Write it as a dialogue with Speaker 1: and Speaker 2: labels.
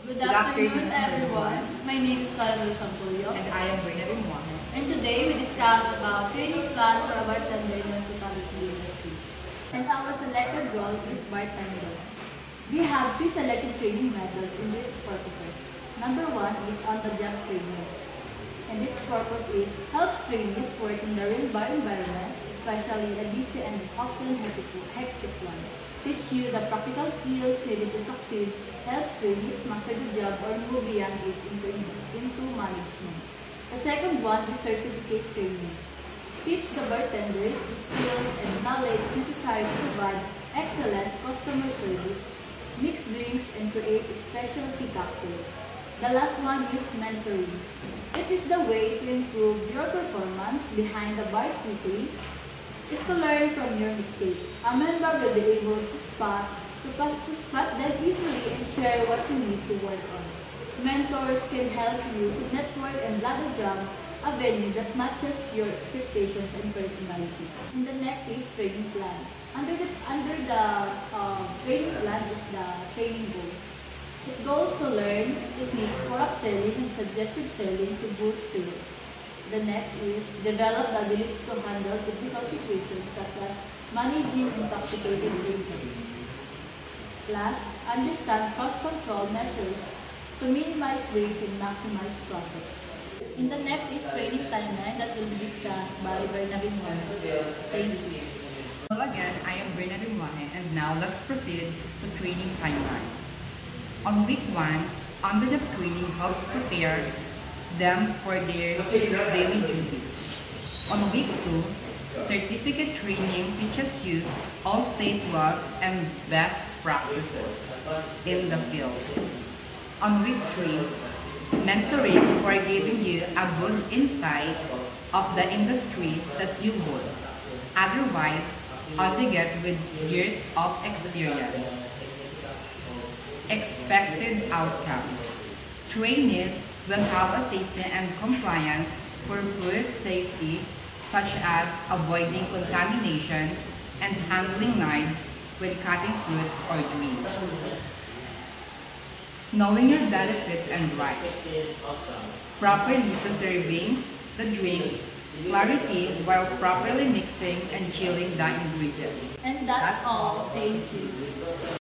Speaker 1: Good afternoon, everyone. My name is Carlos Sampulio.
Speaker 2: And I am Bernadine Mohamed.
Speaker 1: And today we discuss about training plan for a bartender in the hospitality industry. And our selected role is bartender. We have three selected training methods in its purposes. Number one is on-the-job training. And its purpose is helps trainees work in the real bar environment, especially a busy and often hectic one. Teach you the practical skills needed to succeed, helps trainees master the job or move beyond it into management. The second one is certificate training. Teach the bartenders the skills and knowledge necessary to provide excellent customer service, mix drinks, and create specialty cocktails. The last one is mentoring. It is the way to improve your performance behind the bar quickly is to learn from your mistake. A member will be able to spot them easily and share what you need to work on. Mentors can help you to network and land a job, a venue that matches your expectations and personality. And the next is training plan. Under the training plan is the training goals. It goes to learn techniques for upselling and suggestive selling to boost sales. The next is develop the ability to handle difficult situations such as managing intoxicated drinkers. Plus, understand cost control measures to minimize waste and maximize profits. In the next is training timeline that will be discussed by Bernadine Mohamed. Thank you.
Speaker 2: Hello again, I am Bernadine Mohamed, and now let's proceed to training timeline. On week 1, on-the-job training helps prepare them for their daily duties. On week 2, certificate training teaches you all state laws and best practices in the field. On week 3, mentoring for giving you a good insight of the industry that you would otherwise only get with years of experience. Expected outcome. Trainees will have a safety and compliance for food safety, such as avoiding contamination and handling knives when cutting fruits or drinks. Knowing your benefits and rights. Properly preserving the drinks, clarity while properly mixing and chilling the ingredients.
Speaker 1: And that's all. Thank you.